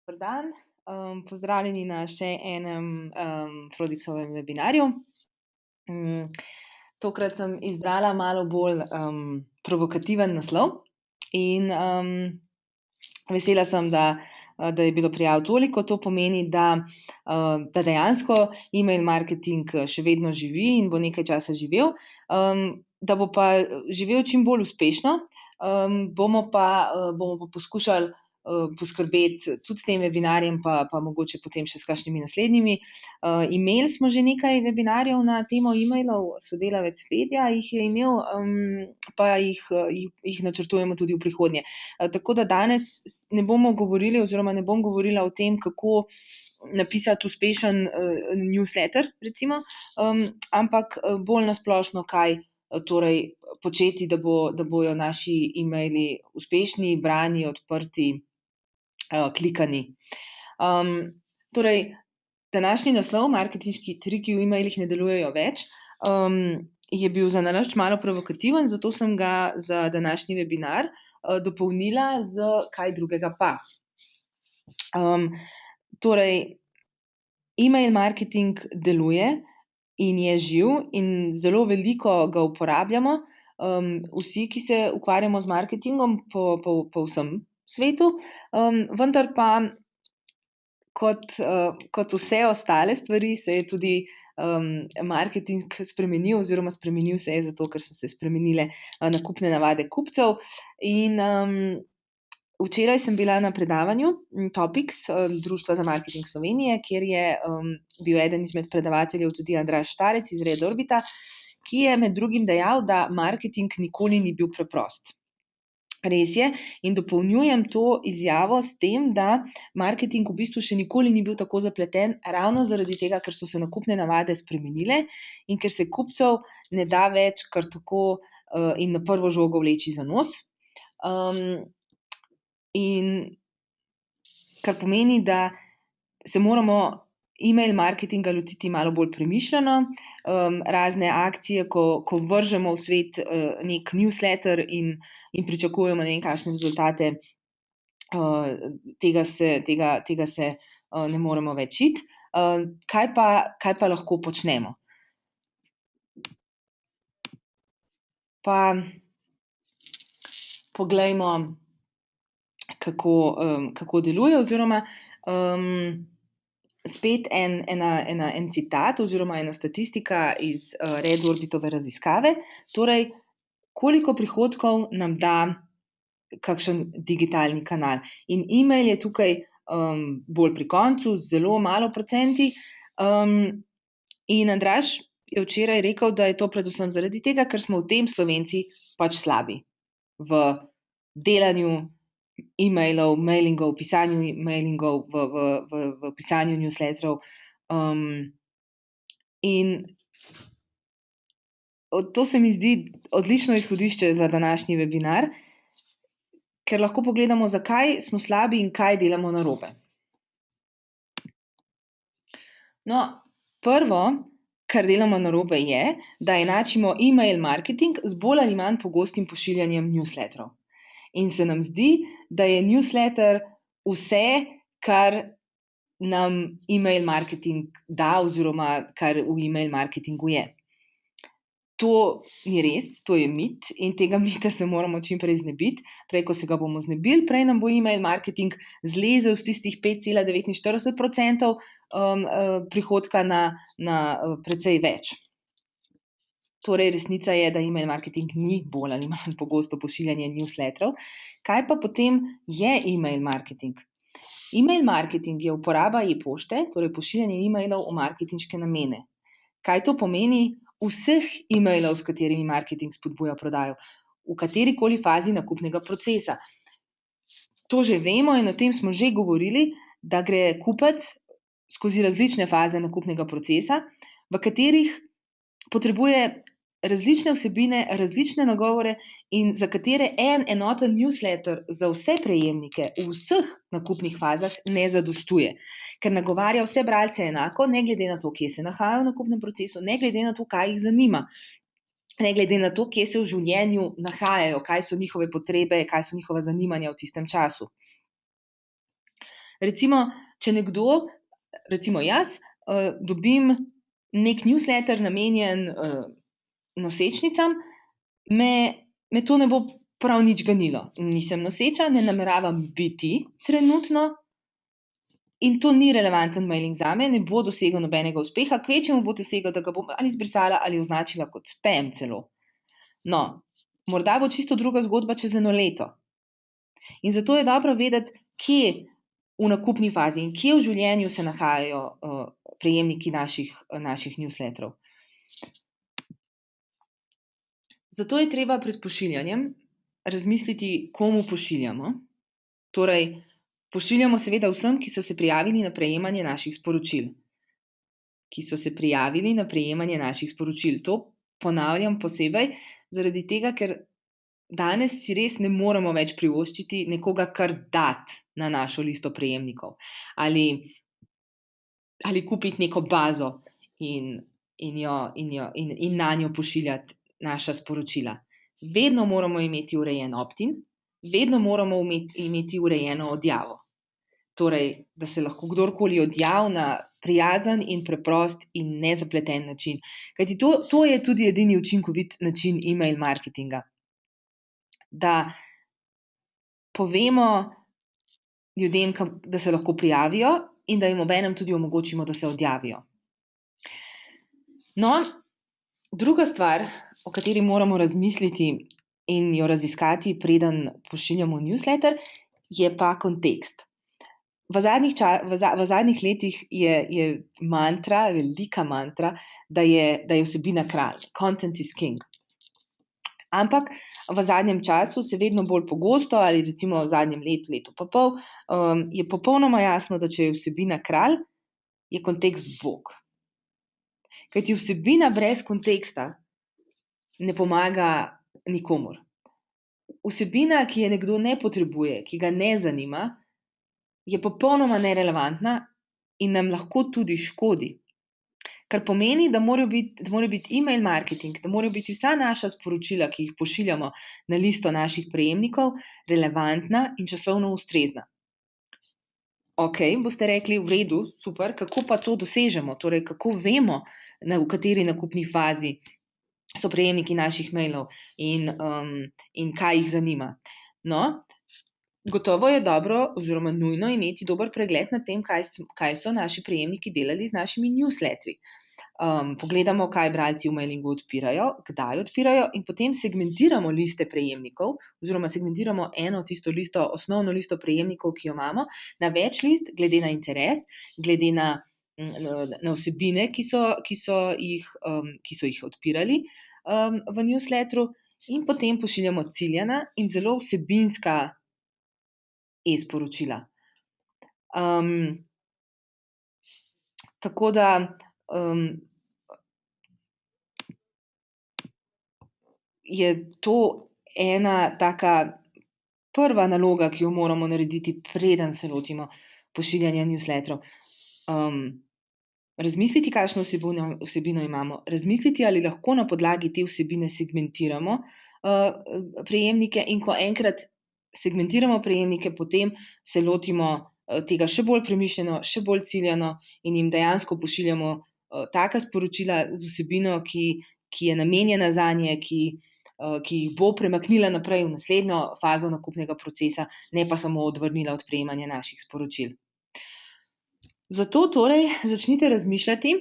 Dober dan, pozdravljeni na še enem Prodixovem webinarju. Tokrat sem izbrala malo bolj provokativen naslov in vesela sem, da je bilo prijav toliko. To pomeni, da dejansko email marketing še vedno živi in bo nekaj časa živel. Da bo pa živel čim bolj uspešno, bomo pa poskušali poskrbeti tudi s tem webinarjem, pa mogoče potem še s kakšnimi naslednjimi. Imeli smo že nekaj webinarjev na temo emailov, sodelavec Fedja jih je imel, pa jih načrtujemo tudi v prihodnje. Tako da danes ne bomo govorili oziroma ne bom govorila o tem, kako napisati uspešen newsletter, recimo, ampak bolj na splošno, kaj torej početi, da bojo naši emaili uspešni, brani, odprti, klikani. Torej, današnji naslov, marketinški triki v emailih ne delujejo več, je bil zanalašč malo provokativen, zato sem ga za današnji webinar dopolnila z kaj drugega pa. Torej, email marketing deluje in je živ in zelo veliko ga uporabljamo, vsi, ki se ukvarjamo z marketingom po vsem svetu, vendar pa kot vse ostale stvari se je tudi marketing spremenil oziroma spremenil se je zato, ker so se spremenile nakupne navade kupcev. In včeraj sem bila na predavanju Topics Društva za marketing Slovenije, kjer je bil eden izmed predavateljev tudi Andraž Štarec iz Red Orbita, ki je med drugim dejal, da marketing nikoli ni bil preprost. Res je, in dopolnjujem to izjavo s tem, da marketing v bistvu še nikoli ni bil tako zapleten, ravno zaradi tega, ker so se nakupne navade spremenile in ker se kupcev ne da več kar tako in na prvo žogo vleči za nos. In kar pomeni, da se moramo email marketinga lotiti malo bolj premišljeno, razne akcije, ko vržemo v svet nek newsletter in pričakujemo ne vem kakšne rezultate, tega se ne moremo več iti. Kaj pa lahko počnemo? Pa poglejmo, kako deluje, oziroma spet en citat oziroma ena statistika iz Red Orbitove raziskave. Torej, koliko prihodkov nam da kakšen digitalni kanal? In email je tukaj bolj pri koncu, z zelo malo procenti. In Andraž je včeraj rekel, da je to predvsem zaradi tega, ker smo v tem Slovenci pač slabi v delanju emailov, mailingov, pisanju mailingov, v pisanju newsletterov. In to se mi zdi odlično izhodišče za današnji webinar, ker lahko pogledamo, zakaj smo slabi in kaj delamo narobe. No, prvo, kar delamo narobe, je, da enačimo email marketing z bolj ali manj pogostim pošiljanjem newsletterov. In se nam zdi, da je newsletter vse, kar nam email marketing da oziroma kar v email marketingu je. To ni res, to je mit in tega mita se moramo čim prej znebiti. Prej, ko se ga bomo znebili, prej nam bo email marketing zlezel z tistih 5,49% prihodka na precej več. Torej, resnica je, da email marketing ni bolj ali manj pogosto pošiljanje newsletterov. Kaj pa potem je email marketing? Email marketing je uporaba e-pošte, torej pošiljanje emailov v marketinške namene. Kaj to pomeni? Vseh emailov, s katerimi marketing spodbuja prodajo, v katerikoli fazi nakupnega procesa. To že vemo in o tem smo že govorili, da gre kupec skozi različne faze nakupnega procesa, v katerih potrebuje različne vsebine, različne nagovore in za katere en enoten newsletter za vse prejemnike v vseh nakupnih fazah ne zadostuje. Ker nagovarja vse bralce enako, ne glede na to, kje se nahajajo v nakupnem procesu, ne glede na to, kaj jih zanima, ne glede na to, kje se v življenju nahajajo, kaj so njihove potrebe, kaj so njihova zanimanja v tistem času. Recimo, če nekdo, recimo jaz, dobim nek newsletter namenjen nosečnicam, me to ne bo prav nič ganilo. Nisem noseča, ne nameravam biti trenutno in to ni relevanten mailing zame, ne bo dosegel nobenega uspeha, kvečjemu bo dosegel, da ga bom ali izbrisala ali označila kot spam celo. No, morda bo čisto druga zgodba čez 1 leto. In zato je dobro vedeti, kje v nakupni fazi in kje v življenju se nahajajo prejemniki naših newsletterov. Zato je treba pred pošiljanjem razmisliti, komu pošiljamo. Torej, pošiljamo seveda vsem, ki so se prijavili na prejemanje naših sporočil. To ponavljam posebej, zaradi tega, ker danes si res ne moremo več privoščiti nekoga kar dati na našo listo prejemnikov. Ali kupiti neko bazo in nanjo pošiljati naša sporočila. Vedno moramo imeti urejen opt-in, vedno moramo imeti urejeno odjavo. Torej, da se lahko kdorkoli odjavi na prijazen in preprost in nezapleten način. Kajti to je tudi edini učinkovit način email marketinga. Da povemo ljudem, da se lahko prijavijo in da jim obenem tudi omogočimo, da se odjavijo. No, druga stvar, o kateri moramo razmisliti in jo raziskati, preden pošiljamo newsletter, je pa kontekst. V zadnjih letih je mantra, velika mantra, da je vsebina kralj. Content is king. Ampak v zadnjem času se vedno bolj pogosto, ali recimo v zadnjem letu pa pol, je popolnoma jasno, da če je vsebina kralj, je kontekst bog. Kajti vsebina brez konteksta ne pomaga nikomur. Vsebina, ki je nekdo ne potrebuje, ki ga ne zanima, je popolnoma nerelevantna in nam lahko tudi škodi. Kar pomeni, da mora biti email marketing, da morajo biti vsa naša sporočila, ki jih pošiljamo na listo naših prejemnikov, relevantna in časovno ustrezna. Okej, boste rekli, v redu, super, kako pa to dosežemo? Torej, kako vemo, v kateri nakupni fazi so prejemniki naših mailov in kaj jih zanima? No, gotovo je dobro oziroma nujno imeti dober pregled nad tem, kaj so naši prejemniki delali z našimi newsletterji. Pogledamo, kaj bralci v mailingu odpirajo, kdaj odpirajo in potem segmentiramo liste prejemnikov oziroma segmentiramo tisto listo, osnovno listo prejemnikov, ki jo imamo, na več list, glede na interes, glede na vsebine, ki so jih odpirali v newsletteru, in potem pošiljamo ciljana in zelo vsebinska e-sporočila. Tako da je to ena taka prva naloga, ki jo moramo narediti, preden se lotimo pošiljanja newsletterov. Razmisliti, kakšno vsebino imamo, razmisliti, ali lahko na podlagi te vsebine segmentiramo prejemnike, in ko enkrat segmentiramo prejemnike, potem se lotimo tega še bolj premišljeno, še bolj ciljano in jim dejansko pošiljamo taka sporočila z vsebino, ki je namenjena zanje, ki jih bo premaknila naprej v naslednjo fazo nakupnega procesa, ne pa samo odvrnila od prejemanja naših sporočil. Zato torej začnite razmišljati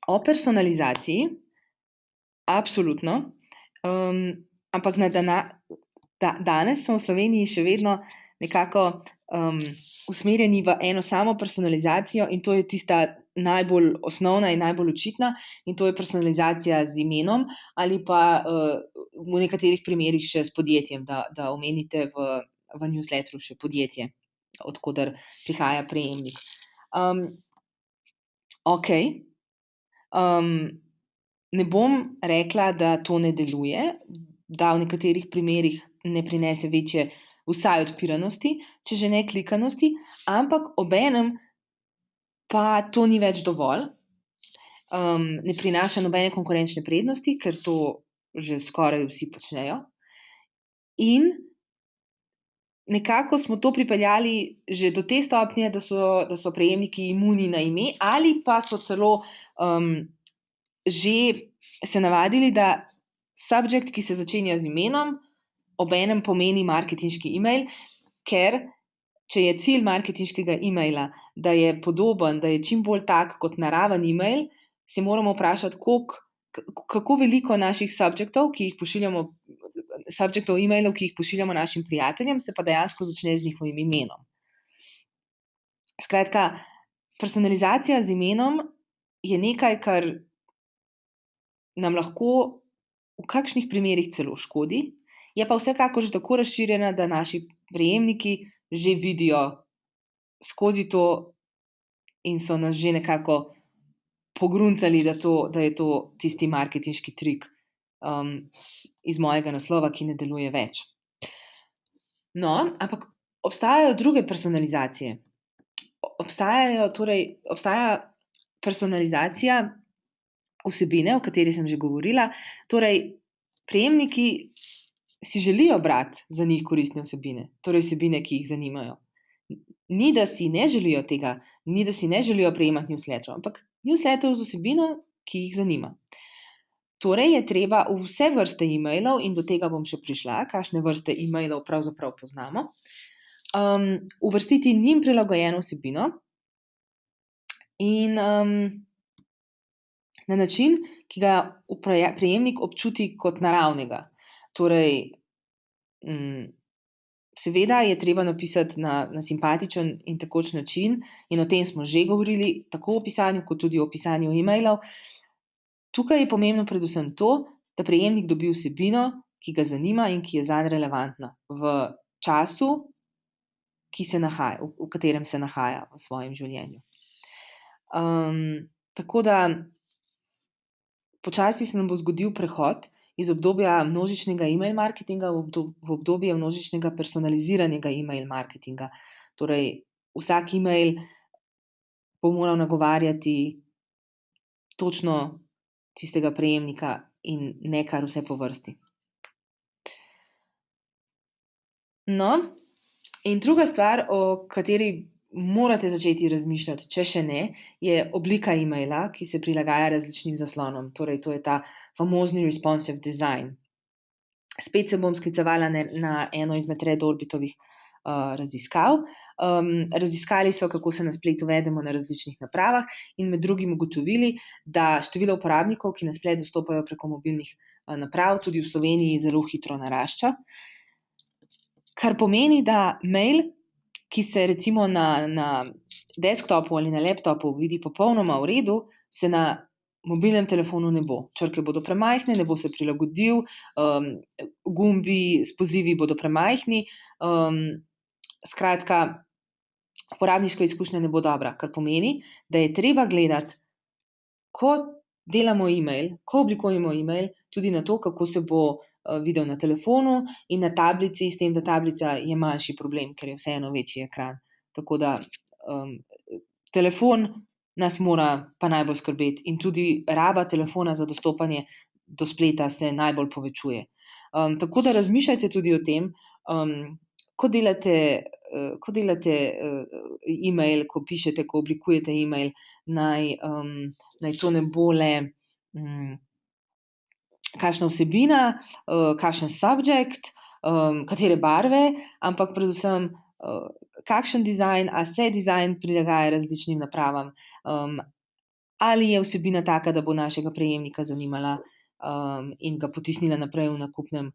o personalizaciji, absolutno, ampak danes smo v Sloveniji še vedno nekako usmerjeni v eno samo personalizacijo, in to je tista najbolj osnovna in najbolj očitna, in to je personalizacija z imenom ali pa v nekaterih primerih še s podjetjem, da omenite v newsletteru še podjetje, od koder prihaja prejemnik. Okej. Ne bom rekla, da to ne deluje, da v nekaterih primerih ne prinese večje vsaj odpiranosti, če že ne klikanosti, ampak obenem pa to ni več dovolj. Ne prinaša nobene konkurenčne prednosti, ker to že skoraj vsi počnejo. In nekako smo to pripeljali že do te stopnje, da so prejemniki imuni na ime, ali pa so celo že se navadili, da subjekt, ki se začenja z imenom, obenem pomeni marketinški e-mail, ker če je cilj marketinškega e-maila, da je podoben, da je čim bolj tak kot naraven e-mail, se moramo vprašati, kako veliko naših subjektov, subjektov e-mailov, ki jih pošiljamo našim prijateljem, se pa dejansko začne z njihovim imenom. Skratka, personalizacija z imenom je nekaj, kar nam lahko v kakšnih primerih celo škodi, je pa vsekakor že tako razširjena, da naši prejemniki že vidijo skozi to in so nas že nekako pogruntali, da je to tisti marketinški trik iz mojega naslova, ki ne deluje več. No, ampak obstajajo druge personalizacije. Obstaja personalizacija vsebine, o kateri sem že govorila. Torej, prejemniki si želijo brati za njih koristne vsebine, torej vsebine, ki jih zanimajo. Ni, da si ne želijo tega, ni, da si ne želijo prejemati newsletterov, ampak newsletterov z vsebino, ki jih zanima. Torej je treba vse vrste e-mailov, in do tega bom še prišla, kakšne vrste e-mailov pravzaprav poznamo, uvrstiti njim prilagojeno vsebino in na način, ki ga prejemnik občuti kot naravnega. Torej, seveda je treba napisati na simpatičen in tekoč način, in o tem smo že govorili, tako v opisanju, kot tudi v opisanju e-mailov. Tukaj je pomembno predvsem to, da prejemnik dobi vsebino, ki ga zanima in ki je zanj relevantna v času, v katerem se nahaja v svojem življenju. Tako da počasi se nam bo zgodil prehod iz obdobja množičnega e-mail marketinga v obdobje množičnega personaliziranega e-mail marketinga. Torej, vsak e-mail bo moral nagovarjati točno tistega prejemnika in ne kar vse po vrsti. No, in druga stvar, o kateri morate začeti razmišljati, če še ne, je oblika e-maila, ki se prilagaja različnim zaslonom. Torej, to je ta famozni responsive design. Spet se bom sklicevala na eno izmed Red Orbitovih raziskav. Raziskali so, kako se na spletu vedemo na različnih napravah, in med drugim ugotovili, da število uporabnikov, ki na splet dostopajo preko mobilnih naprav, tudi v Sloveniji zelo hitro narašča. Kar pomeni, da mail, ki se recimo na desktopu ali na laptopu vidi popolnoma v redu, se na mobilnem telefonu ne bo. Črke bodo premajhne, ne bo se prilagodil, gumbi s pozivi bodo premajhni, skratka, uporabniška izkušnja ne bo dobra, kar pomeni, da je treba gledati, ko delamo e-mail, ko oblikujemo e-mail, tudi na to, kako se bo videl na telefonu in na tablici, s tem, da tablica je manjši problem, ker je vseeno večji ekran. Tako da telefon nas mora pa najbolj skrbeti in tudi raba telefona za dostopanje do spleta se najbolj povečuje. Tako da razmišljajte tudi o tem, ko delate e-mail, ko pišete, ko oblikujete e-mail, naj to ne bo le kakšna vsebina, kakšen subjekt, katere barve, ampak predvsem kakšen dizajn, a se dizajn prilagaja različnim napravam, ali je vsebina taka, da bo našega prejemnika zanimala in ga potisnila naprej v nakupnem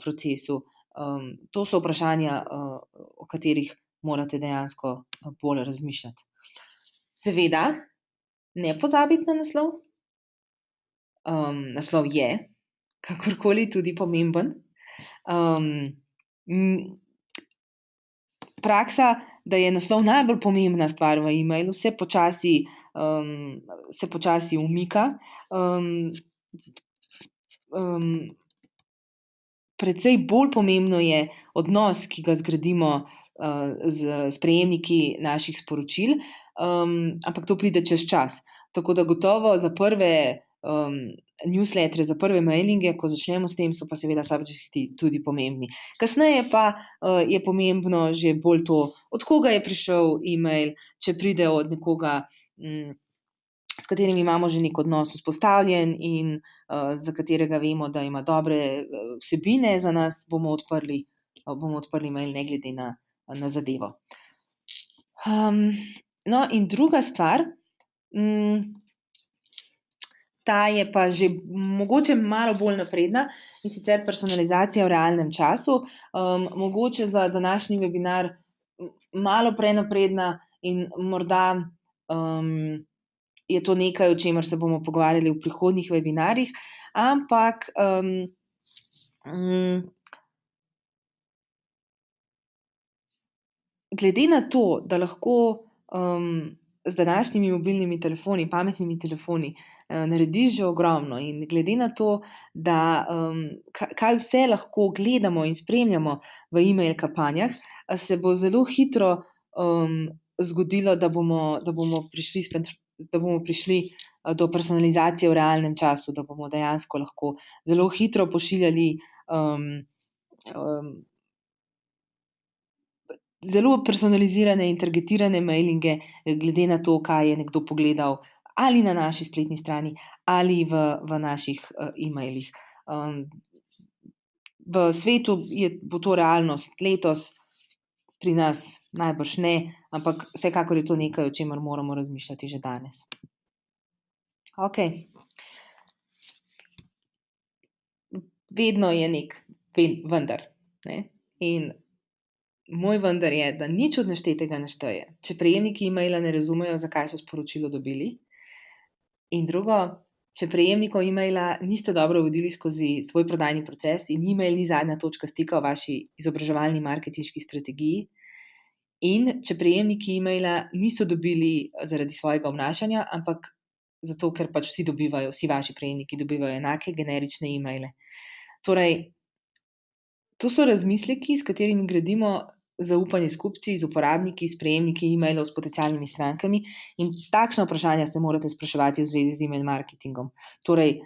procesu. To so vprašanja, o katerih morate dejansko bolj razmišljati. Seveda, ne pozabiti na naslov. Naslov je kakorkoli tudi pomemben. Praksa, da je naslov najbolj pomembna stvar v e-mailu, se počasi umika. Precej bolj pomembno je odnos, ki ga zgradimo s prejemniki naših sporočil, ampak to pride čez čas. Tako da gotovo za prve newsletterje za prve mailinge, ko začnemo s tem, so pa seveda subjekti tudi pomembni. Kasneje pa je pomembno že bolj to, od koga je prišel email, če pride od nekoga, s katerim imamo že neki odnos vzpostavljen in za katerega vemo, da ima dobre vsebine za nas, bomo odprli mail ne glede na zadevo. No, in druga stvar, ta je pa že mogoče malo bolj napredna, in sicer personalizacija v realnem času. Mogoče za današnji webinar malo prenapredna in morda je to nekaj, o čemer se bomo pogovarjali v prihodnjih webinarjih, ampak glede na to, da lahko z današnjimi mobilnimi telefoni, pametnimi telefoni narediš že ogromno, in glede na to, da kaj vse lahko gledamo in spremljamo v email kampanjah, se bo zelo hitro zgodilo, da bomo prišli do personalizacije v realnem času, da bomo dejansko lahko zelo hitro pošiljali zelo personalizirane in targetirane mailinge, glede na to, kaj je nekdo pogledal ali na naši spletni strani ali v naših emailih. V svetu bo to realnost letos, pri nas najbrž ne, ampak vsekakor je to nekaj, o čemer moramo razmišljati že danes. Okej. Vedno je vendar, ne, in moj vendar je, da nič od naštetega ne šteje, če prejemniki emaila ne razumejo, zakaj so sporočilo dobili. In drugo, če prejemnikov emaila niste dobro vodili skozi svoj prodajni proces in email ni zadnja točka stika v vaši izobraževalni marketinški strategiji, in če prejemniki emaila niso dobili zaradi svojega obnašanja, ampak zato, ker pač vsi vaši prejemniki dobivajo enake generične emaile. Torej, to so razmisleki, s katerimi gradimo zaupanje s kupci, z uporabniki, s prejemniki emailov, s potencialnimi strankami, in takšna vprašanja se morate spraševati v zvezi z email marketingom. Torej,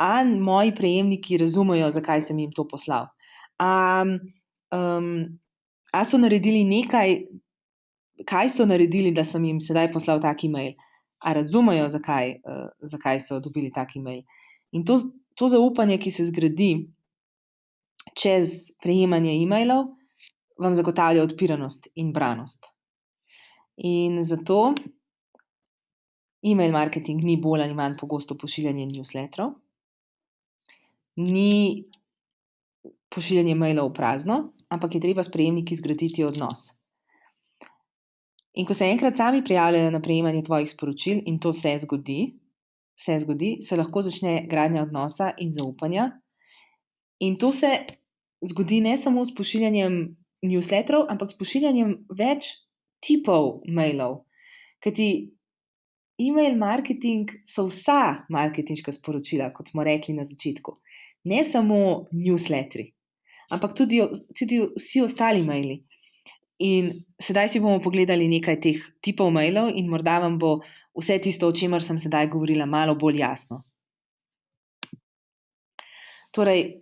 a moji prejemniki razumejo, zakaj sem jim to poslal? A so naredili nekaj, kaj so naredili, da sem jim sedaj poslal tak email? A razumejo, zakaj so dobili tak email? In to zaupanje, ki se zgradi čez prejemanje emailov, vam zagotavlja odpiranost in branost. In zato email marketing ni bolj ali manj pogosto pošiljanje newsletterov, ni pošiljanje mailov v prazno, ampak je treba s prejemniki zgraditi odnos. In ko se enkrat sami prijavljajo na prejemanje tvojih sporočil, in to se zgodi, se lahko začne gradnja odnosa in zaupanja. In to se zgodi ne samo s pošiljanjem newsletterov, ampak s pošiljanjem več tipov mailov. Kajti email marketing so vsa marketinška sporočila, kot smo rekli na začetku. Ne samo newsletterji, ampak tudi vsi ostali maili. In sedaj si bomo pogledali nekaj teh tipov mailov in morda vam bo vse tisto, o čemer sem sedaj govorila, malo bolj jasno. Torej,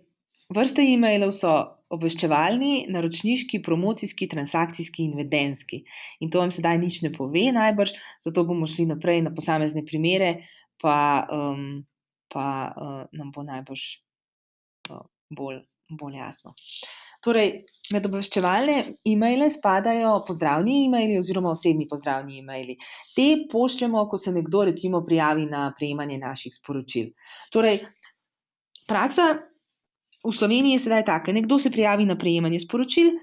vrste emailov so obveščevalni, naročniški, promocijski, transakcijski in vedenjski. In to vam sedaj nič ne pove najbrž, zato bomo šli naprej na posamezne primere, pa nam bo najbrž bolj jasno. Torej, med obveščevalne emaile spadajo pozdravni emaili oziroma osebni pozdravni emaili. Te pošljemo, ko se nekdo recimo prijavi na prejemanje naših sporočil. Torej, praksa v Sloveniji je sedaj taka, nekdo se prijavi na prejemanje sporočil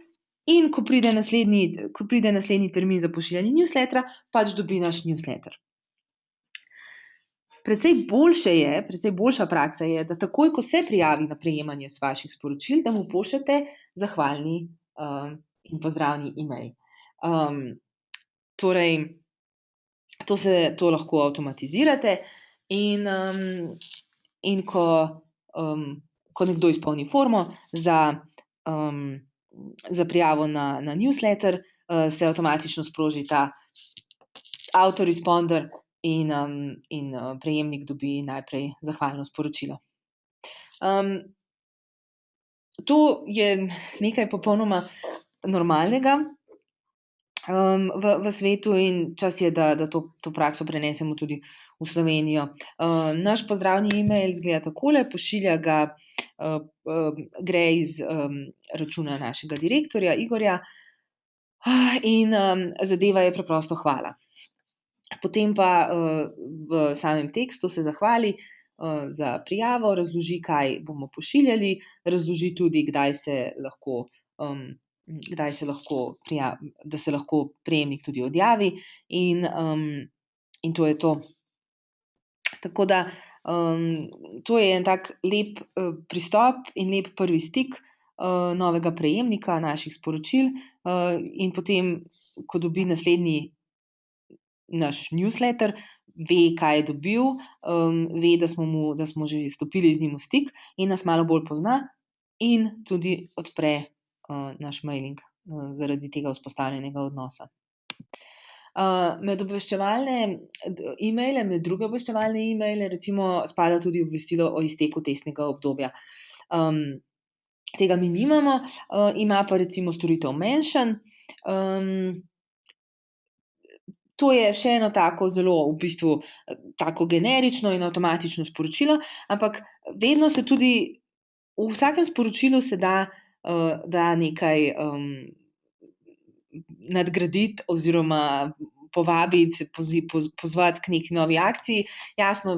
in ko pride naslednji termin za pošiljanje newslettera, pač dobi naš newsletter. Precej boljša praksa je, da takoj, ko se prijavi na prejemanje vaših sporočil, da mu pošljete zahvalni in pozdravni email. Torej, to lahko avtomatizirate in ko nekdo izpolni formo za prijavo na newsletter, se avtomatično sproži ta autoresponder, in prejemnik dobi najprej zahvalno sporočilo. To je nekaj popolnoma normalnega v svetu in čas je, da to prakso prenesemo tudi v Slovenijo. Naš pozdravni email izgleda takole, pošilja ga, gre iz računa našega direktorja Igorja, in zadeva je preprosto hvala. Potem pa v samem tekstu se zahvali za prijavo, razloži, kaj bomo pošiljali, razloži tudi, da se lahko prejemnik tudi odjavi in to je to. Tako da to je en tak lep pristop in lep prvi stik novega prejemnika naših sporočil in potem, ko dobi naslednji naš newsletter, ve, kaj je dobil, ve, da smo že stopili z njim v stik in nas malo bolj pozna in tudi odpre naš mailing zaradi tega vzpostavljenega odnosa. Med druge obveščevalne e-maile recimo spada tudi obvestilo o izteku testnega obdobja. Tega mi nimamo, ima pa recimo storitev Mention. To je še eno tako zelo v bistvu tako generično in avtomatično sporočilo, ampak vedno se tudi v vsakem sporočilu se da nekaj nadgraditi oziroma povabiti, pozvati k neki novi akciji. Jasno,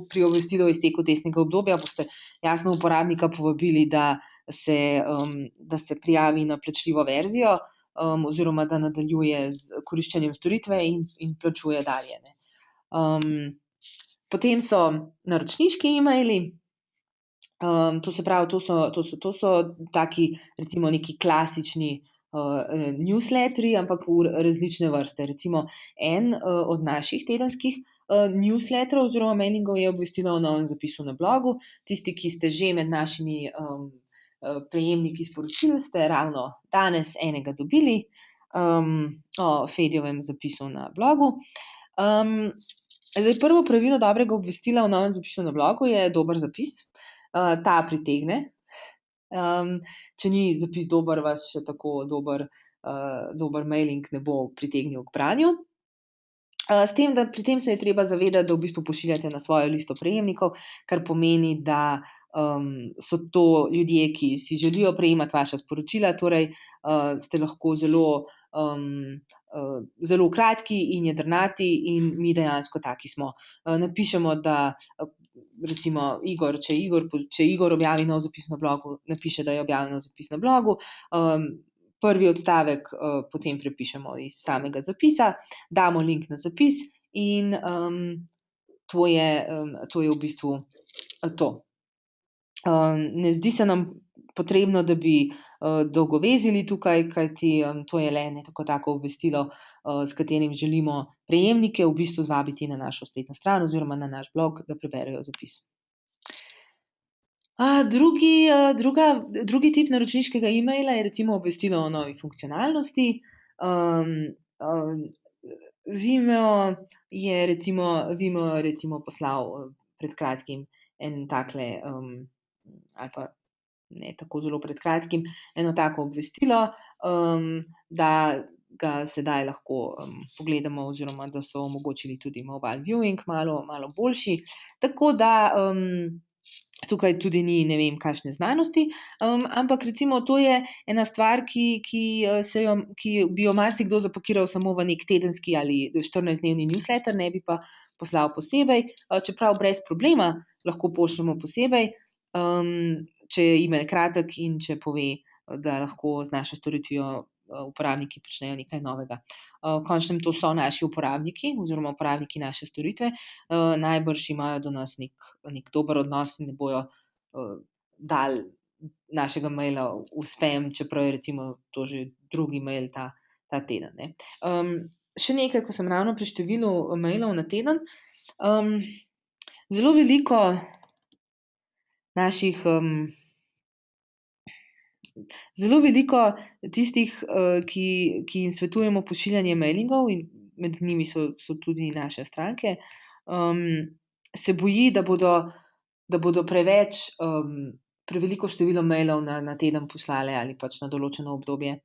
pri obvestilu o izteku testnega obdobja boste jasno uporabnika povabili, da se prijavi na plačljivo verzijo, oziroma da nadaljuje z koriščenjem storitve in plačuje dalje, ne. Potem so naročniški emaili. To se pravi, to so taki recimo neki klasični newsletterji, ampak v različne vrste. Recimo en od naših tedenskih newsletterov oziroma mailingov je obvestilo o novem zapisu na blogu. Tisti, ki ste že med našimi prejemniki sporočil, ste ravno danes enega dobili o Fedijevem zapisu na blogu. Zdaj prvo pravilo dobrega obvestila o novem zapisu na blogu je dober zapis. Ta pritegne. Če ni zapis dober, vas še tako dober mailing ne bo pritegnil k branju. S tem, da pri tem se je treba zavedati, da v bistvu pošiljate na svojo listo prejemnikov, kar pomeni, da so to ljudje, ki si želijo prejemati vaša sporočila, torej ste lahko zelo kratki in jedrnati in mi dejansko taki smo. Napišemo, da recimo če Igor objavi nov zapis na blogu, napiše, da je objavil nov zapis na blogu. Prvi odstavek potem prepišemo iz samega zapisa, damo link na zapis in to je v bistvu to. Ne zdi se nam potrebno, da bi dolgovezili tukaj, kajti to je le tako obvestilo, s katerim želimo prejemnike v bistvu zvabiti na našo spletno stran oziroma na naš blog, da preberejo zapis. Drugi tip naročniškega emaila je recimo obvestilo o novi funkcionalnosti. Vimeo je recimo poslal pred kratkim en takle ali pa ne tako zelo pred kratkim, eno tako obvestilo, da ga sedaj lahko pogledamo oziroma da so omogočili tudi mobile viewing, malo boljši. Tako da tukaj tudi ni ne vem kakšne znanosti, ampak recimo to je ena stvar, ki bi jo marsikdo zapakiral samo v neki tedenski ali 14-dnevni newsletter, ne bi pa poslal posebej, čeprav brez problema lahko pošljemo posebej, če je email kratek in če pove, da lahko z našo storitvijo uporabniki počnejo nekaj novega. V končnem to so naši uporabniki oziroma uporabniki naše storitve. Najbrž imajo do nas nek dober odnos in ne bojo dali našega maila v spam, čeprav je recimo to že drugi mail ta teden, ne. Še nekaj, ko sem ravno pri številu mailov na teden. Zelo veliko tistih, ki jim svetujemo pošiljanje mailingov in med njimi so tudi naše stranke, se boji, da bodo preveliko število mailov na teden poslale ali pač na določeno obdobje.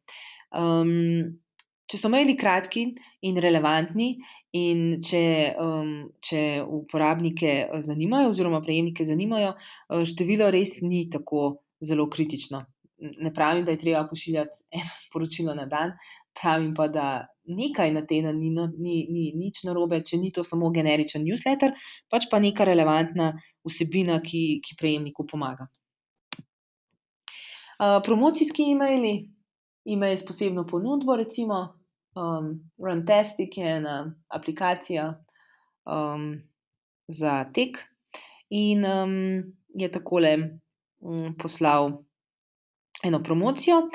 Če so maili kratki in relevantni in če uporabnike zanimajo oziroma prejemnike zanimajo, število res ni tako zelo kritično. Ne pravim, da je treba pošiljati eno sporočilo na dan, pravim pa, da nekaj na teden ni nič narobe, če ni to samo generičen newsletter, pač pa neka relevantna vsebina, ki prejemniku pomaga. Promocijski e-maili, e-mail s posebno ponudbo recimo, Runtastic je ena aplikacija, za tek in, je takole, poslal eno promocijo.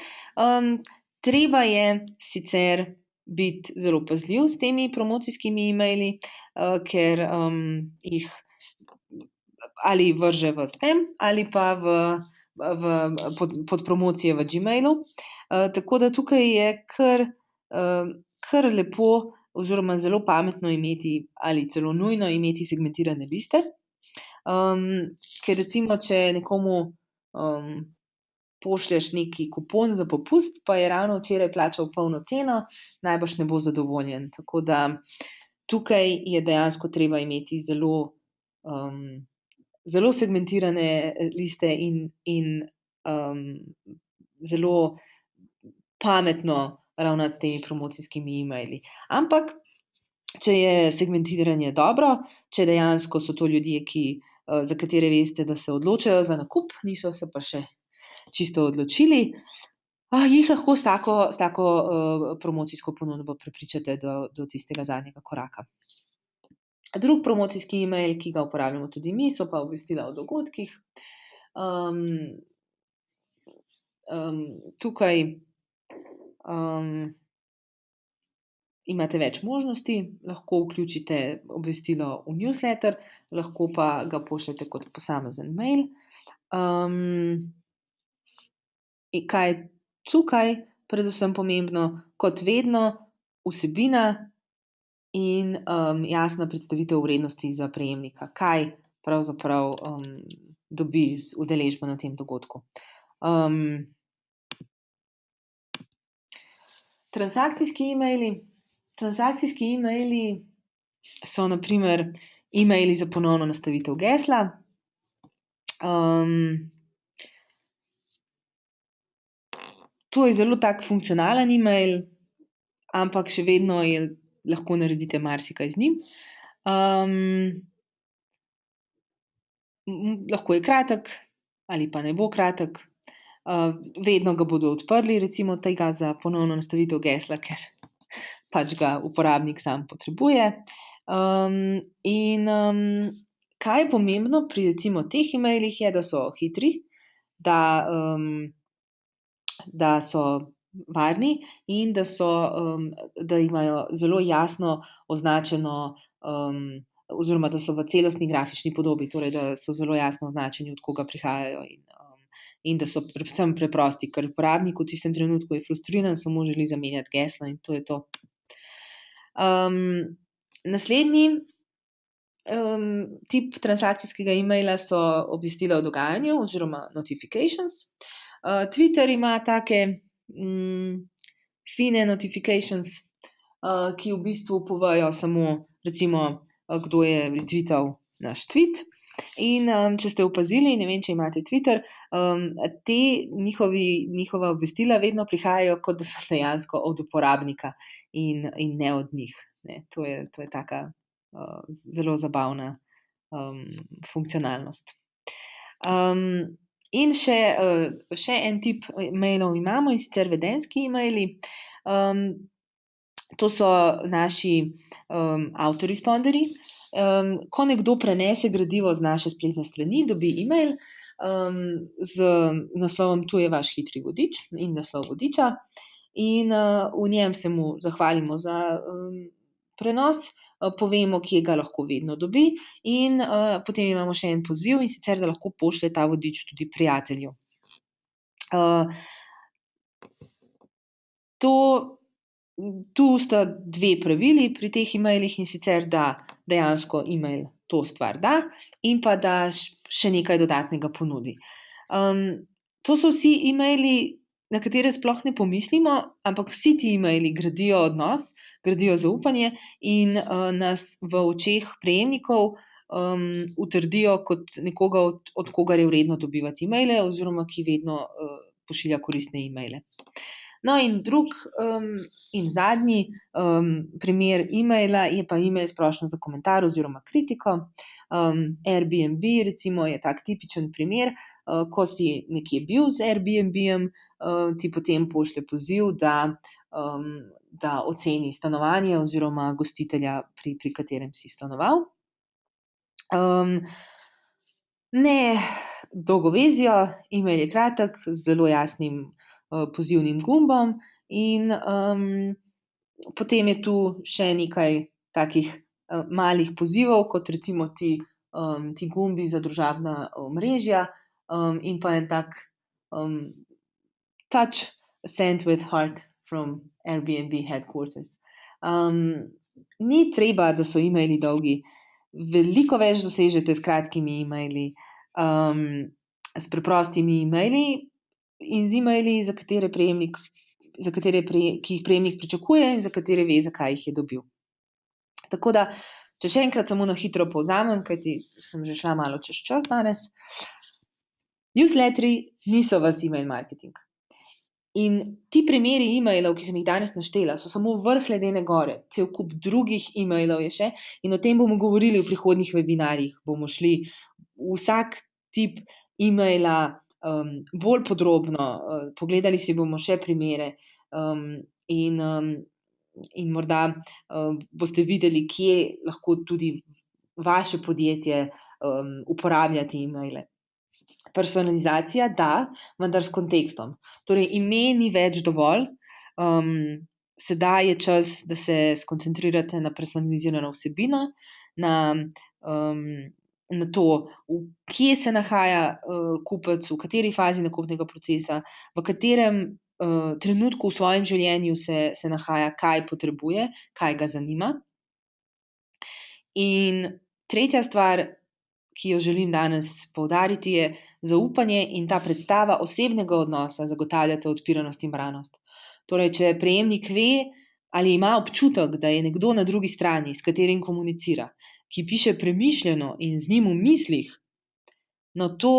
Treba je sicer biti zelo pazljiv s temi promocijskimi e-maili, ker, jih ali vrže v spam ali pa pod promocije v Gmailu. Tako da tukaj je kar lepo oziroma zelo pametno imeti ali celo nujno imeti segmentirane liste. Ker recimo, če nekomu, pošlješ neki kupon za popust, pa je ravno včeraj plačal polno ceno, najbrž ne bo zadovoljen. Tako da tukaj je dejansko treba imeti zelo, zelo segmentirane liste in, zelo pametno ravnati s temi promocijskimi e-maili. Ampak če je segmentiranje dobro, če dejansko so to ljudje, za katere veste, da se odločajo za nakup, niso se pa še čisto odločili, jih lahko s tako, promocijsko ponudbo prepričate do tistega zadnjega koraka. Drug promocijski e-mail, ki ga uporabljamo tudi mi, so pa obvestila o dogodkih. Tukaj, imate več možnosti, lahko vključite obvestilo v newsletter, lahko pa ga pošljete kot posamezen mail. In kaj je tukaj predvsem pomembno? Kot vedno, vsebina in, jasna predstavitev vrednosti za prejemnika. Kaj pravzaprav, dobi z udeležbo na tem dogodku. Transakcijski e-maili. Transakcijski e-maili so na primer e-maili za ponovno nastavitev gesla. To je zelo tak funkcionalen e-mail, ampak še vedno lahko naredite marsikaj z njim. Lahko je kratek ali pa ne bo kratek. Vedno ga bodo odprli, recimo tega za ponovno nastavitev gesla, ker pač ga uporabnik sam potrebuje. In, kaj je pomembno pri recimo teh e-mailih je, da so hitri, da so varni in da imajo zelo jasno označeno, oziroma da so v celostni grafični podobi, torej da so zelo jasno označeni, od koga prihajajo in da so predvsem preprosti, ker uporabnik v tistem trenutku je frustriran, samo želi zamenjati geslo in to je to. Naslednji, tip transakcijskega e-maila so obvestila o dogajanju oziroma notifications. Twitter ima take, fine notifications, ki v bistvu povejo samo recimo, kdo je retweetal naš tweet. In, če ste opazili, ne vem, če imate Twitter, njihova obvestila vedno prihajajo, kot da so dejansko od uporabnika in ne od njih, ne. To je taka, zelo zabavna, funkcionalnost. In še en tip mailov imamo, in sicer vedenjski e-maili. To so naši, avtoresponderji. Ko nekdo prenese gradivo z naše spletne strani, dobi e-mail, z naslovom Tu je vaš hitri vodič in naslov vodiča. In, v njem se mu zahvalimo za, prenos, povemo, kje ga lahko vedno dobi in, potem imamo še en poziv, in sicer, da lahko pošlje ta vodič tudi prijatelju. To Tu sta dve pravili pri teh e-mailih, in sicer, da dejansko e-mail to stvar da in pa da še nekaj dodatnega ponudi. To so vsi e-maili, na katere sploh ne pomislimo, ampak vsi ti e-maili gradijo odnos, gradijo zaupanje in nas v očeh prejemnikov utrdijo kot nekoga, od kogar je vredno dobivati e-maile oziroma ki vedno pošilja koristne e-maile. No, in in zadnji primer e-maila je pa e-mail s prošnjo za komentar oziroma kritiko. Airbnb recimo je tak tipičen primer, ko si nekje bil z Airbnb-jem, ti potem pošlje poziv, da oceni stanovanje oziroma gostitelja, pri katerem si stanoval. Ne dolgovezijo, e-mail je kratek, z zelo jasnim pozivnim gumbom in potem je tu še nekaj takih malih pozivov, kot recimo ti gumbi za družabna omrežja in pa en tak touch sent with heart from Airbnb headquarters. Ni treba, da so e-maili dolgi. Veliko več dosežete s kratkimi e-maili, s preprostimi e-maili in z e-maili, ki jih prejemnik pričakuje in za katere ve, zakaj jih je dobil. Tako da, če še enkrat samo na hitro povzamem, kajti sem že šla malo čez čas danes. Newsletterji niso vas e-mail marketing. In ti primeri e-mailov, ki sem jih danes naštela, so samo vrh ledene gore. Cel kup drugih e-mailov je še in o tem bomo govorili v prihodnjih webinarjih. Bomo šli vsak tip e-maila bolj podrobno, pogledali si bomo še primere in morda boste videli, kje lahko tudi vaše podjetje uporablja te e-maile. Personalizacija da, vendar s kontekstom. Torej, ime ni več dovolj. Sedaj je čas, da se skoncentrirate na personalizirano vsebino, na to, kje se nahaja kupec, v kateri fazi nakupnega procesa, v katerem trenutku v svojem življenju se nahaja, kaj potrebuje, kaj ga zanima. In tretja stvar, ki jo želim danes poudariti, je zaupanje in ta predstava osebnega odnosa zagotavljata odpiranost in branost. Torej, če prejemnik ve ali ima občutek, da je nekdo na drugi strani, s katerim komunicira, ki piše premišljeno in z njim v mislih, no to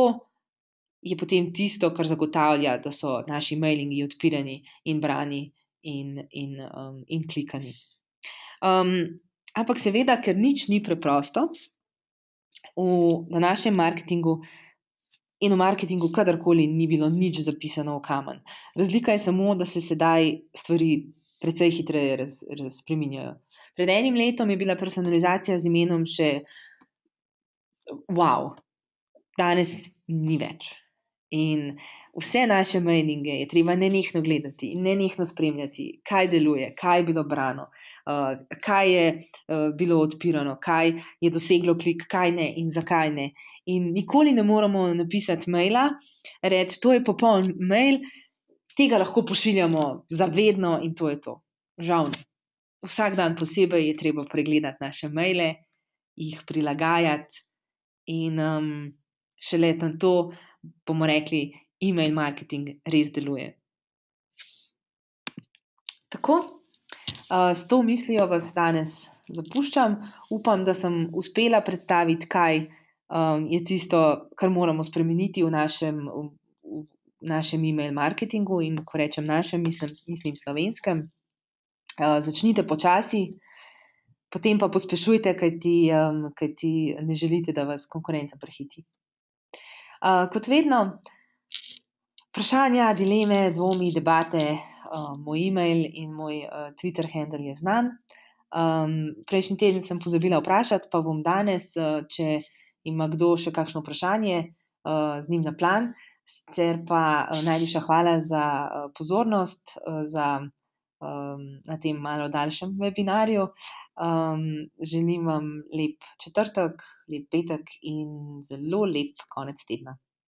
je potem tisto, kar zagotavlja, da so naši mailingi odpirani in brani in klikani. Ampak seveda, ker nič ni preprosto, na našem marketingu in v marketingu kadarkoli ni bilo nič zapisano v kamen. Razlika je samo, da se sedaj stvari precej hitreje spreminjajo. Pred enim letom je bila personalizacija z imenom še wow, danes ni več. In vse naše mailinge je treba nenehno gledati in nenehno spremljati, kaj deluje, kaj je bilo brano, kaj je bilo odpirano, kaj je doseglo klik, kaj ne in zakaj ne. In nikoli ne moremo napisati maila, reči, to je popoln mail, tega lahko pošiljamo za vedno in to je to. Žal ne. Vsak dan posebej je treba pregledati naše maile, jih prilagajati in šele nato bomo rekli, e-mail marketing res deluje. Tako. S to mislijo vas danes zapuščam. Upam, da sem uspela predstaviti, kaj je tisto, kar moramo spremeniti v našem e-mail marketingu, in ko rečem našem, mislim slovenskem. Začnite počasi, potem pa pospešujte, kajti ne želite, da vas konkurenca prehiti. Kot vedno, vprašanja, dileme, dvomi, debate, moj e-mail in moj Twitter handle je znan. Prejšnji teden sem pozabila vprašati, pa bom danes, če ima kdo še kakšno vprašanje, z njim na plan. Sicer pa najlepša hvala za pozornost, na tem malo daljšem webinarju. Želim vam lep četrtek, lep petek in zelo lep konec tedna.